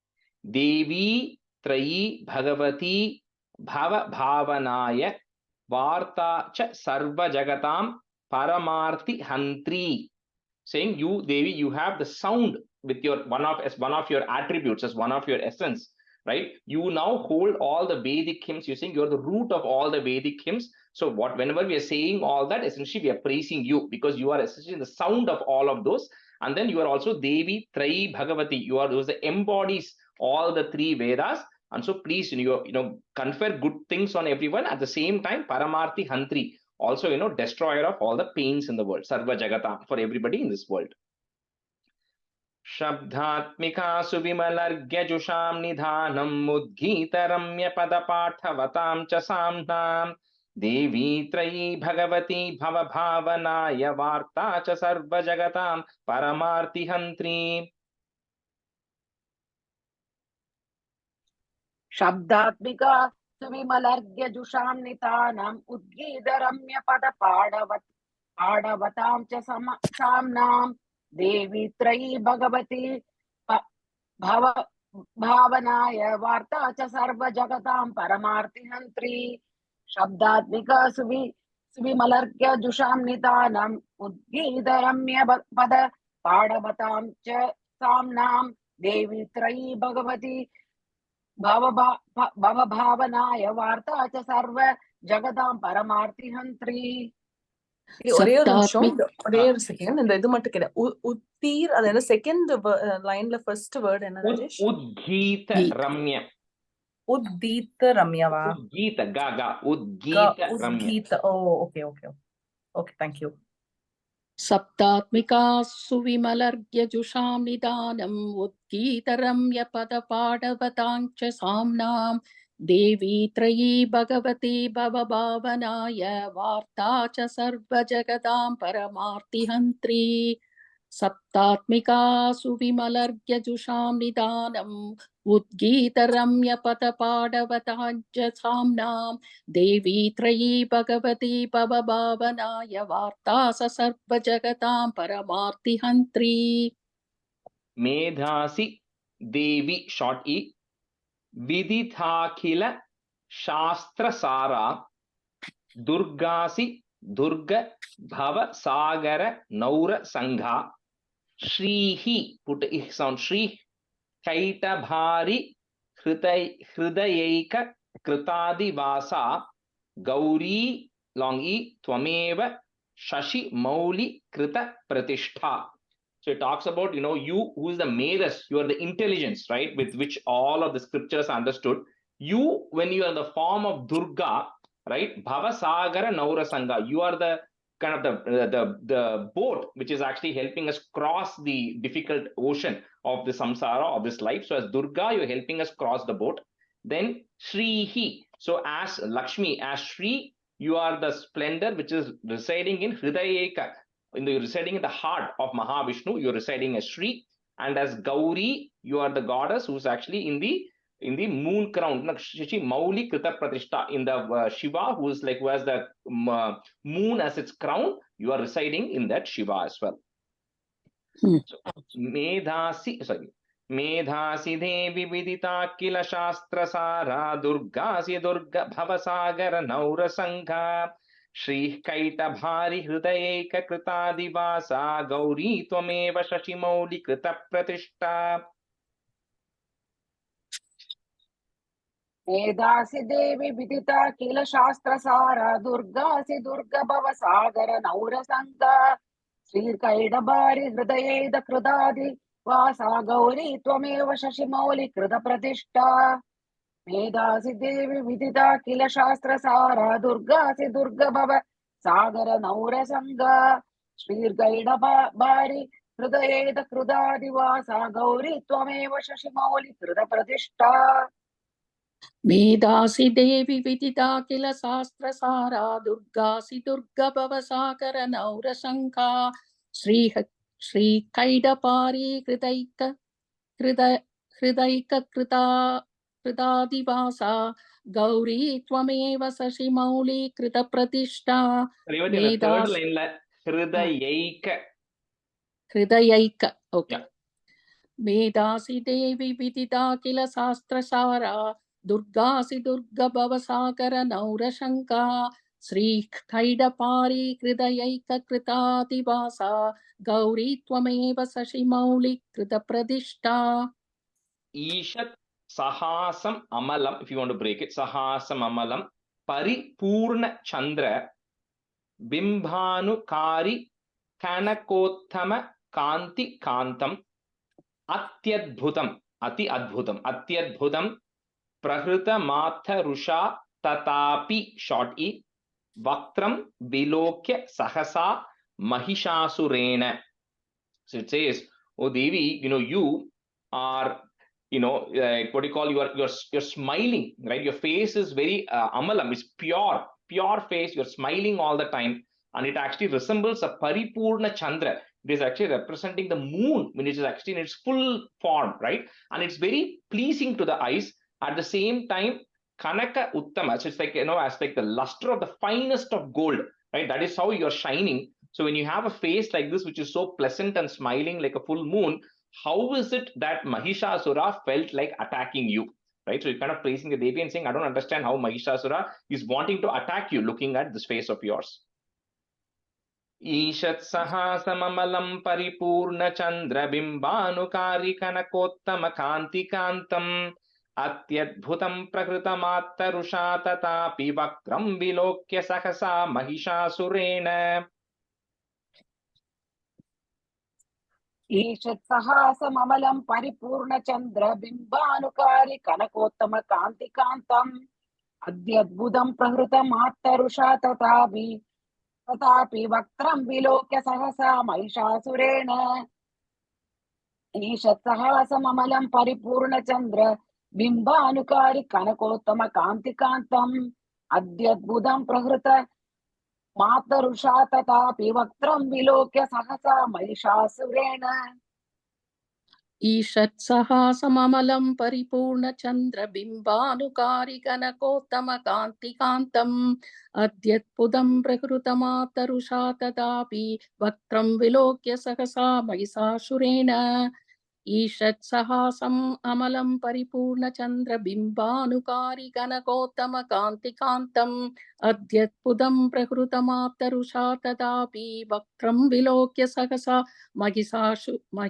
Devi Trayi Bhagavati Bhava Bhavanaya Varta Cha Sarva Jagatam Paramarthi Hantri. Saying, you Devi, you have the sound with your one of your attributes, as one of your essence, right? You now hold all the Vedic hymns. You're saying you're the root of all the Vedic hymns. So whenever we are saying all that, essentially we are praising you, because you are essentially the sound of all of those. And then you are also Devi Trayi Bhagavati. You are those that embodies all the three Vedas. And so please, confer good things on everyone. At the same time, Paramarthi Hantri, also, destroyer of all the pains in the world, Sarva Jagata, for everybody in this world. Shabdhatmika Suvimalargya Nidhanam Mudgita Ramya Padapatavatam Cha Samnam Devi Trayi Bhagavati Bhava Bhavanaya Varta Cha Sarva Jagatam Paramarthi Hantri. Shabdatmika Suvimalargya Nitanam Udgidaramya Pada Padavatam Cha Samnam Devi Trayi Bhagavati Bhava Bhavanaya Varta Cha Sarva Jagatam Paramarthi Hantri. Shabdatmika Suvimalargya Nitanam Udgidaramya Pada Padavatam Cha Samnam Devi Trayi Bhagavati Bhava Bhavanaya Varta Cha Sarva Jagatam Paramarthi Hantri. ஒரே ஒரு நிமிஷம், ஒரே ஒரு second. இந்த இது மட்டும் கேட்க, உத்தீர் அது என்ன செகண்ட் லைன்ல ஃபர்ஸ்ட் வேர்ட் என்ன ராஜேஷ்? உத்கீத ரம்ய. உத்தீத ரம்யவா? உத்கீத கா உத்கீத ரம்ய. உத்கீத. Oh okay okay okay, thank you. सप्तात्मिका सुविमलर्ग्यजुषां निदानम् उद्गीतरम्य पदपाडवताञ्च साम्नां देवी त्रयी भगवती भवभावनाय वार्ता च सर्वजगतां परमार्तिहन्त्री. सप्तात्मिका सुविमलर्ग्यजुषां निदानम् उद्गीतरम्य पदपाडवताञ्च साम्नां देवी त्रयी भगवती भवभावनाय वार्ता स सर्वजगतां परमार्तिहन्त्री. मेधासि देवी short e vidithakila शास्त्रसारा दुर्गासि दुर्ग भव सागर नौर संघा श्रीहि put a sound Shri कैटभारि हृदयैक कृतादिवासा Gauri long e त्वमेव शशि मौलि कृत प्रतिष्ठा. So it talks about, you who is the Medas, you are the intelligence, right, with which all of the scriptures are understood. You, when you are in the form of Durga, right, Bhavasagara Naurasanga, you are the kind of the boat which is actually helping us cross the difficult ocean of the samsara of this life. So as Durga, you're helping us cross the boat. Then Shrihi, so as Lakshmi, as Shri, you are the splendor which is residing in Hridayeka. You're residing in the heart of Mahavishnu, you're residing as Shri. And as Gauri, you are the goddess who's actually in the moon crown, Shashi Mauli Krita Pratishta, in the Shiva, who has the moon as its crown. You are residing in that Shiva as well. So, Medhasi Devi Vidita Kila Shastra Sara Durgasi Durga Bhavasagara Naura Sangha Shri Kaita Bhari Hridayeka Kritadivasa Gauri Twameva Shashimauli Krita Pratishta. Medhasi Devi Vidita Kila Shastra Sara Durgasi Durga Bhava Sagara Naura Sangha Shri Kaita Bhari Hridayeka Kritadivasa Gauri Twameva Shashimauli Krita Pratishta. Medhasi Devi Vidita Kila Shastra Sara Durgasi Durga Bhava Sagara Naura Sangha श्रीर्गैडबारि हृदयेद कृदादिवासा गौरी त्वमेव शशिमौलि कृतप्रतिष्ठा मेधासि देवि विदिता किल शास्त्रसारा दुर्गासि दुर्गभवसागर नौरशङ्का श्रीकैडपारी कृदादिवासा गौरी त्वमेव शशिमौलि कृतप्रतिष्ठा Revati, the third line la हृदयैक ओके Yeah. मेधासि देवि विदिता किल शास्त्रसारा दुर्गासि दुर्गभवसागर नौरशङ्का श्रीकैडपारी हृदयैककृतादिवासा गौरी त्वमेव शशिमौलि कृतप्रतिष्ठा Ishat Sahasam Amalam, if you want to break it, Sahasam Amalam, Paripurna Chandra, Bimbhanukari, Kanakottama, Kanti Kantam, Atyadbhutam, Ati Adbhutam, Atyadbhutam, Prahrita Matha Rusha, Tatapi, short E, Vaktram, Vilokya, Sahasa, Mahishaasurena. So it says, oh Devi, you are, what do you call, you're smiling, right? Your face is very amalam, it's pure face. You're smiling all the time, and it actually resembles a paripurna chandra. It is actually representing the moon when it is actually in its full form, right? And it's very pleasing to the eyes. At the same time, kanaka uttama, so it's like, as like the luster of the finest of gold, right? That is how you're shining. So when you have a face like this, which is so pleasant and smiling like a full moon, how is it that Mahishasura felt like attacking you? Right? So you're kind of praising the Devi and saying, I don't understand how Mahishasura is wanting to attack you looking at this face of yours. Ishat Sahasamamalam Paripurna Chandra Bimbanukari Kanakottama Kanti Kantam Atyadbhutam Prakrutamatta Tatapi Vaktram Vilokya Sahasa Mahishaasurena. ईषत्सहासममलं परिपूर्णचन्द्रबिम्बानुकारि कनकोत्तमकान्तिकान्तम् अद्यद्भुतं प्रहृतमात्तरुषा तथापि वक्त्रं विलोक्य सहसा महिषासुरेण ईषत्सहासममलं परिपूर्णचन्द्रबिम्बानुकारि कनकोत्तमकान्तिकान्तम् अद्यद्भुतं प्रहृत मातरुषा तथापि वक्त्रं विलोक्य सहसा महिषासुरेण ईषत्सहासममलं परिपूर्णचन्द्रबिम्बानुकारि कनकोत्तमकान्तिकान्तम् अद्यद्भुतं प्रकृतमातरुषा तदापि वक्त्रं विलोक्य सहसा महिषासुरेण ईषत्सहासम् अमलं परिपूर्णचन्द्रबिम्बानुकारि कनकोत्तमकान्तिकान्तम् अद्यद्भुतं प्रकृतमातरुषा तदापि वक्त्रं विलोक्य सहसा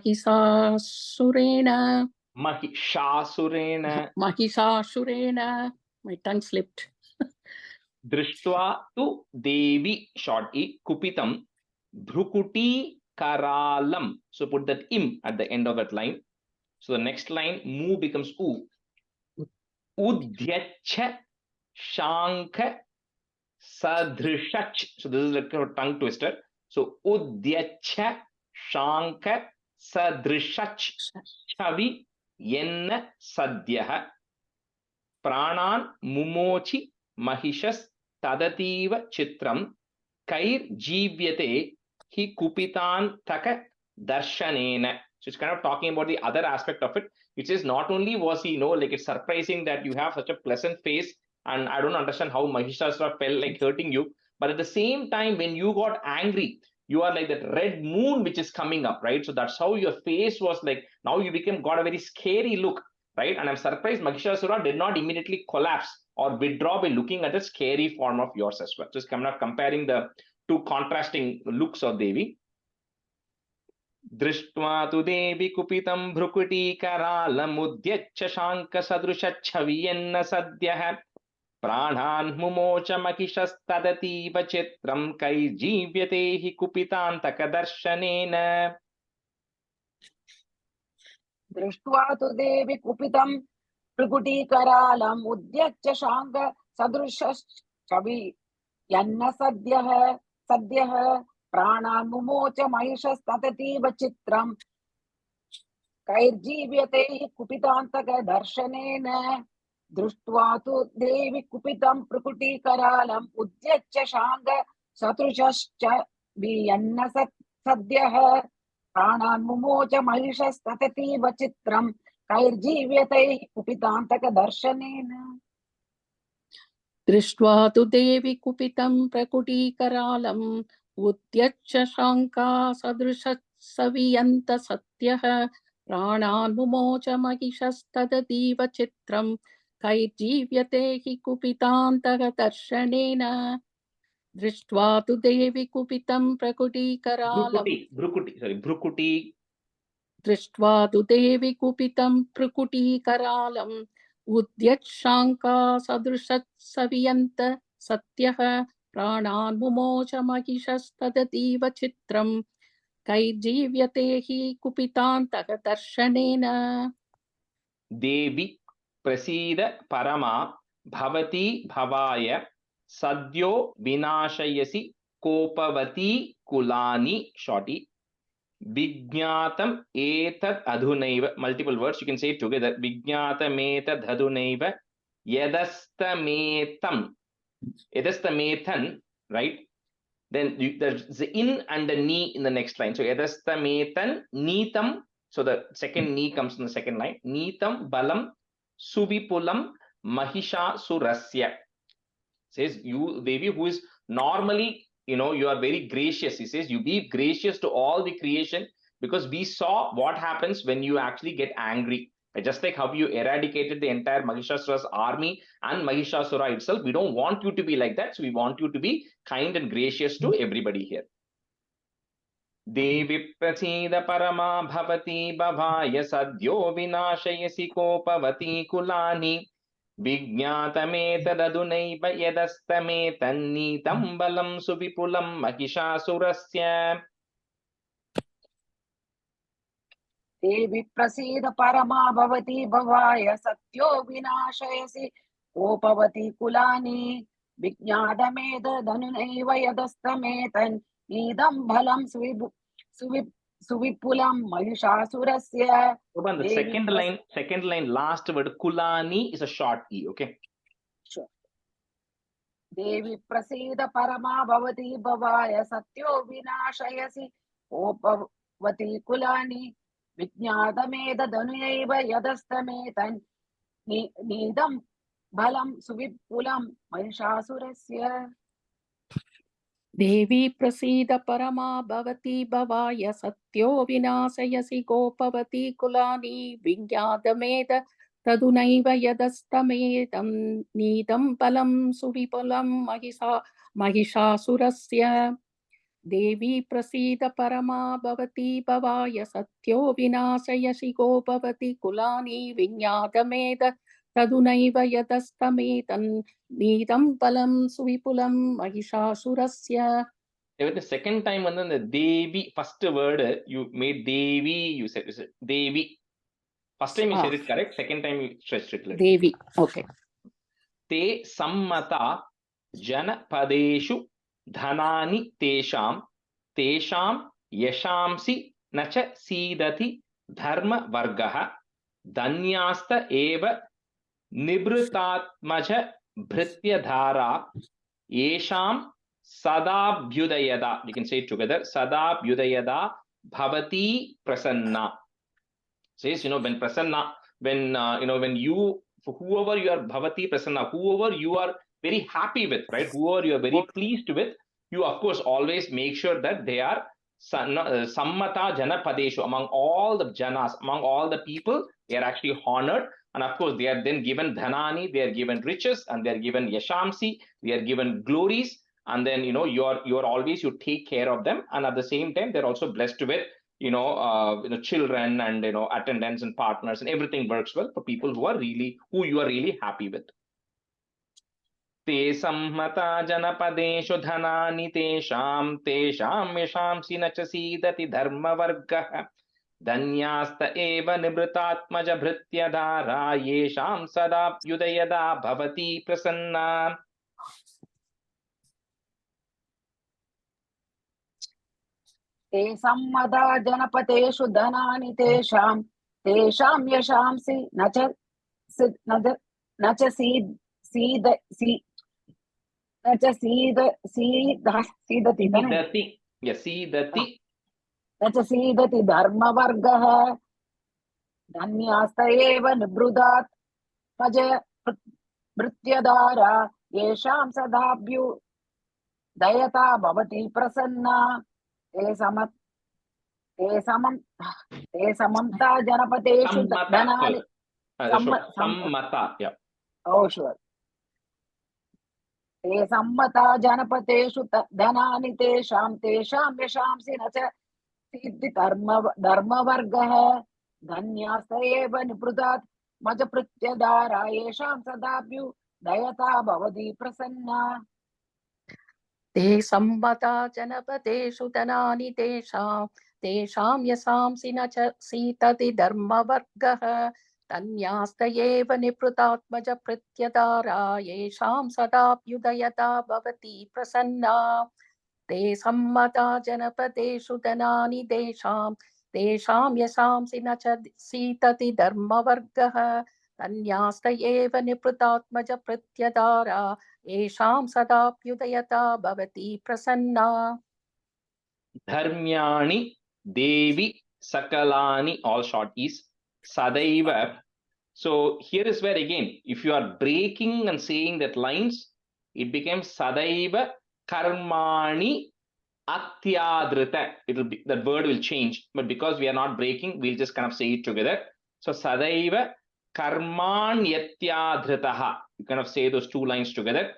महिषासुरेण. My tongue slipped. Drishtva tu Devi, short E, Kupitam, Bhrukuti Karalam. So put that im at the end of that line. So the next line, mu becomes u. Udhyacha Shankha Sadrishach. So this is like a tongue twister. So Udhyacha Shankha Sadrishach Chavi Yenna Sadhyaha Pranan Mumochi Mahishas Tadativa Chitram Kair Jivyate Hi Kupitan Taka Darshanena. So it's kind of talking about the other aspect of it, which is not only was he, like it's surprising that you have such a pleasant face, and I don't understand how Mahishasura felt like hurting you, but at the same time, when you got angry, you are like that red moon which is coming up, right? So that's how your face was like, now you got a very scary look, right? And I'm surprised Mahishasura did not immediately collapse or withdraw by looking at the scary form of yours as well. Just kind of comparing the two contrasting looks of Devi. Drishtva tu Devi kupitam bhrukudi karalamudhyaccha shanka sadrushachhaviyenna sadhyaha Pranhan mumocha makishas tadati vachitram kai jivyate hi kupitantaka darshanena. दृष्ट्वा तु देवि कुपितं भृकुटीकरालम् उद्यच्च शाङ्ग सदृशश्चवि यन्न सद्यः प्राणान् मुमोच महिषस्तततीव चित्रम् कैर्जीव्यते हि कुपितान्तकदर्शनेन दृष्ट्वा तु देवि कुपितं प्रकुटीकरालम् उद्यच्च शाङ्ग सदृशश्च वियन्न सद्यः प्राणान् मुमोच महिषस्तततीव चित्रम् कैर्जीव्यते हि कुपितान्तकदर्शनेन दृष्ट्वा तु देवि कुपितं प्रकुटीकरालम् उद्यच्च शङ्का सदृशः सत्यः प्राणान् मुमोच महिषस्तदतीव चित्रम् कैर्जीव्यते हि कुपितान्तकदर्शनेन दृष्ट्वा तु देवि कुपितं प्रकुटीकरालम् दृष्ट्वा तु देवि कुपितं प्रकुटीकरालम् उद्यच्छाङ्का सदृशः सत्यः प्राणान् मुमोच महिषस्तदतीव चित्रम् कैर्जीव्यते हि कुपितान्तकदर्शनेन देवी प्रसीद परमा भवती भवाय सद्यो विनाशयसि कोपवती कुलानि shorty विज्ञातम् एतद् अधुनैव multiple words you can say it together विज्ञातमेतद् अधुनैव यदस्तमेतन् right then there's the in and the ni in the next line so yadastametan neetam so the second ni comes in the second line neetam balam suvipulam mahishāsurasya says you Devi who is normally you are very gracious he says you be gracious to all the creation because we saw what happens when you actually get angry just like how you eradicated the entire Mahishasura's army and Mahishasura itself we don't want you to be like that so we want you to be kind and gracious to everybody here Devi prasida parama bhavati bhavaya sadyo vinashayasi kopavati kulani विज्ञातमेतदधुनैव यदस्तमेतन्नीतं बलं सुविपुलं महिषासुरस्य देवि प्रसीद परमा भवती भवाय सत्यो विनाशयसि कोपवती कुलानि विज्ञातमेतदधुनैव यदस्तमेतन् नीदं बलं सुविपुलं महिषासुरस्य the second line last word kulani is a short e okay sure देवी प्रसीद परमा भवती भवाय सत्यो विनाशयसि कोपवती कुलानि विज्ञातमेतदधुनैव यदस्तमेतन् नीदं बलं सुविपुलं महिषासुरस्य देवी प्रसीद परमा भवती भवाय सत्यो विनाशयसि गोपवती कुलानि विज्ञातमेत तदुनैव यदस्तमेतं नीतं बलं सुविपुलं महिषासुरस्य देवी प्रसीद परमा भवती भवाय सत्यो विनाशयसि गोपवती कुलानि विज्ञातमेत तदुनैव यदस्तमेतं नीतं बलं सुविपुलं महिषासुरस्य Even the second time and then the Devi first word you made Devi you said Devi first time you said it correct second time you stretched it little Devi okay te sammata janapadeshu dhanani tesham yashamsi nacha sidati dharma vargaha danyasta eva nibrutatmaja bhritya dhara yesham sadabhyudayada you can say it together sadabhyudayada bhavati prasanna says when prasanna when when you for whoever you are bhavati prasanna whoever you are very happy with right whoever you are very pleased with you of course always make sure that they are sammata janapadeshu among all the janas among all the people they are actually honored and of course they are then given dhanani they are given riches and they are given yashamsi they are given glories and then you are always you take care of them and at the same time they're also blessed with children and attendants and partners and everything works well for people who you are really happy with te sammata janapadeshu dhanani tesham yashamsi nacha sidati dharma vargah danyasta eva nibrutatmaja bhritya dhara yesham sada yudayada bhavati prasanna ते सम्मदा जनपतेषु धनानि तेषां यशांसि न च सीदति न च सीदति धर्मवर्गः धन्यास्त एव निबृधात् मज भृत्यदारा येषां सदाभ्युदयता भवति प्रसन्ना ते समन्ता जनपदेषु धनानि ते सम्मता जनपदेषु धनानि तेषां यशांसि न च सीदति धर्मवर्गः धन्यास्त एव निबृधात् मज भृत्यदारा येषां सदाभ्युदयता भवति प्रसन्ना ते सम्मता जनपदेषु धनानि तेषां यशांसि न च सीदति धर्मवर्गः धन्यास्त एव निबृतात्मज प्रत्यदारा येषां सदाभ्युदयता भवति प्रसन्ना ते सम्मता जनपदेषु धनानि तेषां यशांसि न च सीदति धर्मवर्गः धन्यास्त एव निबृतात्मज प्रत्यदारा येषां सदाभ्युदयता भवति प्रसन्ना Dharmyani Devi Sakalani, all short is Sadaiva. So here is where again, if you are breaking and saying that lines, it becomes Sadaiva Karmani Atyadrita. That word will change, but because we are not breaking, we'll just kind of say it together. So Sadaiva Karman Yatyadritaha. You kind of say those two lines together.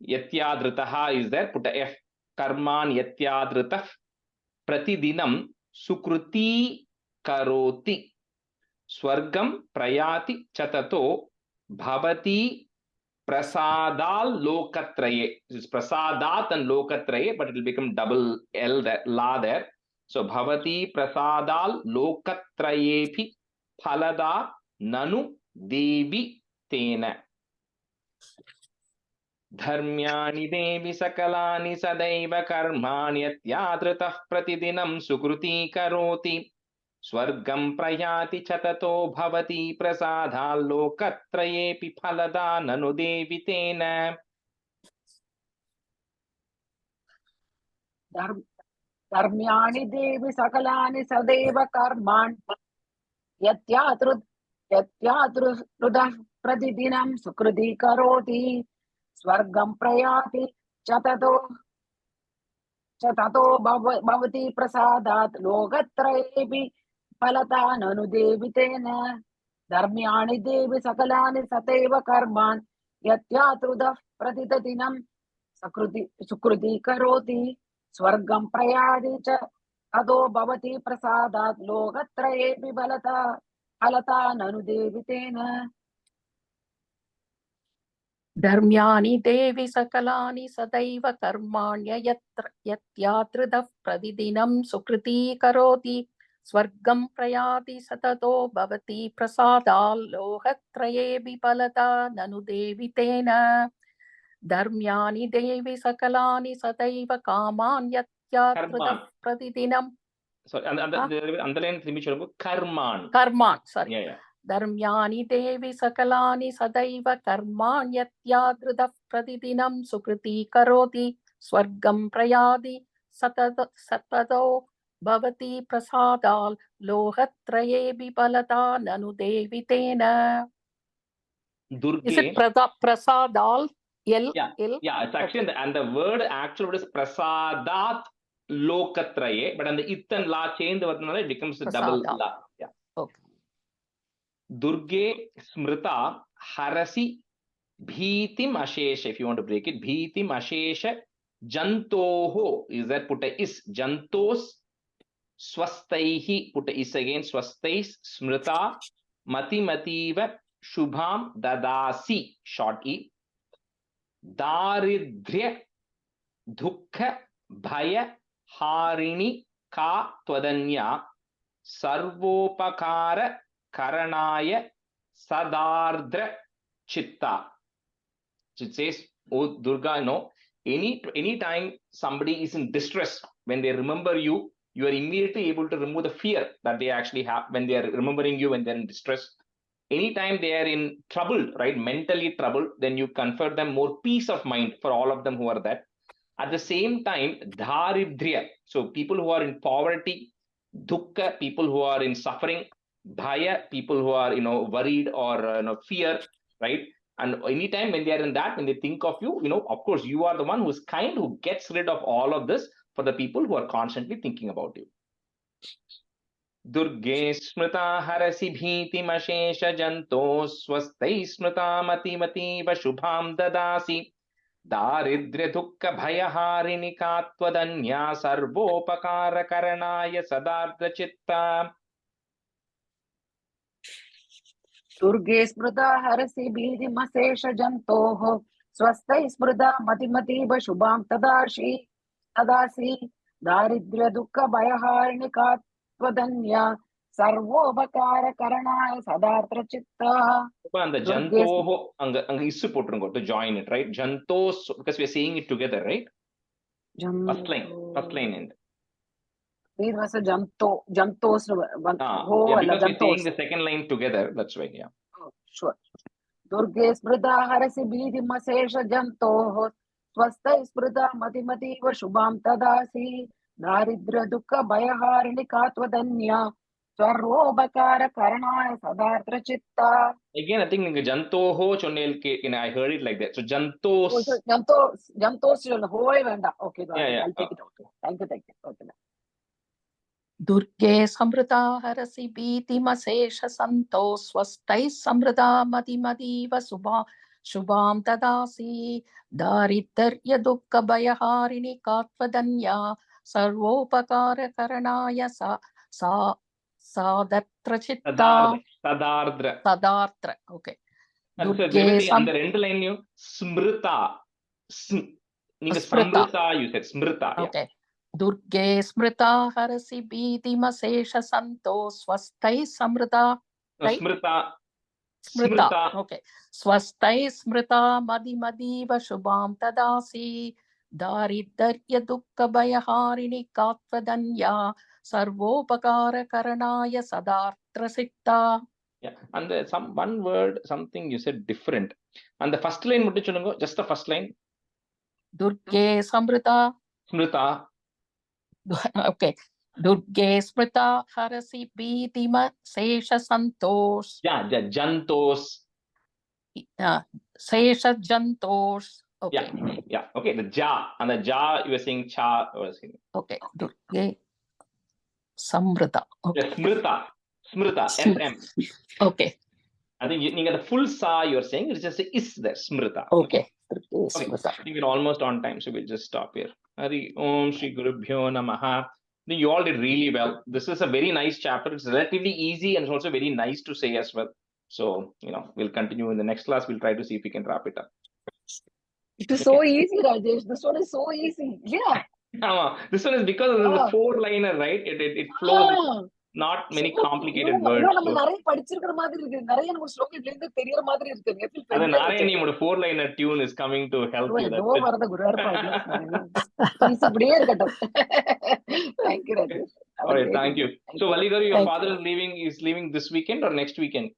Yatyadritaha is there, put a F. Karman Yatyadritah Pratidinam Sukruti Karoti Swargam Prayati Chatato Bhavati Prasadal Lokatraye. This is Prasadat and Lokatraye, but it will become double L there, La there. So Bhavati Prasadal Lokatrayepi Phalada Nanu Devi Tena. Dharmyani Devi Sakalani Sadaiva Karmani Atyadritah Pratidinam Sukruti Karoti Swargam Prayati Chatato Bhavati Prasadhal Lokatrayepi Phalada Nanu Devi Tena. धर्म्याणि देवि सकलानि सदैव कर्माणि यत्यातृदः प्रतिदिनं सुकृति करोति स्वर्गं प्रयाति च ततो भवति प्रसादात् लोकत्रयेऽपि फलता ननु देवि तेन धर्म्याणि देवि सकलानि सदैव कर्माणि यत्यातृदः प्रतिदिनं सुकृति करोति स्वर्गं प्रयाति च ततो भवति प्रसादात् लोकत्रयेऽपि फलता ननु देवि तेन धर्म्यानि देवि सकलानि सदैव कर्माण्ययत्यातृदः प्रतिदिनं सुकृती करोति स्वर्गं प्रयाति सततो भवति प्रसादात् लोकत्रयेऽपि फलता ननु देवि तेन धर्म्यानि देवि सकलानि सदैव कामान् यत्यातृदः प्रतिदिनं कर्मान् sorry धर्म्यानि देवि सकलानि सदैव कर्माणि यत्यातृदः प्रतिदिनं सुकृती करोति स्वर्गं प्रयाति सततो भवति प्रसादात् लोकत्रयेऽपि फलता ननु देवि तेन Durge. Is it prasadal? Yeah, it's actually, and the word actual word is prasadat lokatraye, but on the it and la change, it becomes a double la. Yeah. Okay. Durge smrita harasi bhitim ashesha. If you want to break it, bhitim ashesha jantoho is that put a is jantos swastaihi put a is again swastais smrita matimativa shubham dadasi short e daridrya dukha bhaya harini ka twadanya sarvopakara karanaya sadardra chitta. It says, oh Durga, no, any time somebody is in distress, when they remember you, you are immediately able to remove the fear that they actually have when they are remembering you when they're in distress. Anytime they are in trouble, right, mentally troubled, then you confer them more peace of mind for all of them who are there. At the same time, dharidriya, so people who are in poverty, dukkha, people who are in suffering, bhaya, people who are worried or fear, right? And anytime when they are in that, when they think of you, of course, you are the one who is kind, who gets rid of all of this for the people who are constantly thinking about you. Durge smrita harasi bhītimashesha janto swastai smrita mati shubham dadasi daridrya dukkha bhayaharini katvadanya sarvopakara karanaya sadardra chitta. दुर्गे स्मृता हरसि भीतिमशेष जन्तोः स्वस्थै स्मृता मतिमतीव शुभां तदासि दारिद्र्य दुःख भयहारिणि कात्वदन्या सर्वोपकार करणाय सदार्थ चित्ता. And the jantoho anga issu potrungo to join it, right? Jantos, because we are saying it together, right? First line end. It was a jantos. Because we're saying the second line together, that's right, yeah. Oh, sure. Durge smrita harasi bhītimashesha jantoः swastai smrita matimatīva shubham tadasi daridrya dukkha bhayaharini katvadanya sarvopakara karanaya sadartra chitta. Again, I think jantoho chonnelke, I heard it like that. So jantos. Jantos hoy venda. Okay, yeah. I'll take it out. Thank you. Okay. दुर्गे समृता हरसि भीतिमशेष सन्तो स्वस्थैः समृता मतिमतीव शुभां ददासि दारिद्र्य दुःख भयहारिणि कात्वदन्या सर्वोपकारकरणाय सादत्र चित्ता. Sadartra. Okay. Durge and the rental line you smrita. Smrita, you said smrita. Okay. Durge smrita harasi bhītimashesha santo swastai samrita. Right? Smrita. Okay. Swastai smrita madiva shubham tadasi daridrya dukkha bhayaharini katvadanya sarvopakara karanaya sadartra sitta. Yeah, and one word, something you said different. And the first line, just the first line. Durge samrita. Smrita. Okay. Durge smrita harasi bhītimashesha santos. Yeah, jantos. Sesha jantos. Okay. Yeah. Okay, the ja. And the ja, you were saying cha. Okay. Durge samrita. Okay. Yeah, smrita. SM. Okay. I think you got the full sa you're saying, it's just is there, smrita. Okay. Okay. I think we're almost on time, so we'll just stop here. Hari Om Shri Gurubhyo Namaha. I think you all did really well. This is a very nice chapter. It's relatively easy and it's also very nice to say as well. So, we'll continue in the next class. We'll try to see if we can wrap it up. It is so easy, Rajesh. This one is so easy. Yeah. This one is because of the four-liner, right? It flows. Not many complicated words. நம்ம நிறைய படிச்சிருக்கிற மாதிரி இருக்கு. நிறைய நம்ம ஸ்லோகத்துல இருந்து தெரியற மாதிரி இருக்கு. அந்த நாராயணியோட 4-liner tune is coming to help you. நோ வரத குருவார்ப்பா. இப்படியே இருக்கட்டும். Thank you, Rajesh. All right, thank you. So Valigaru, your father is leaving this weekend or next weekend?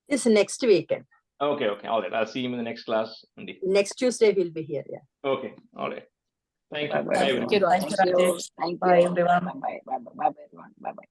It's next weekend. Okay. All right. I'll see him in the next class. Next Tuesday he'll be here. Yeah. Okay. All right. Thank you. Thank you. Bye, everyone. Bye, everyone. Bye, everyone. Bye.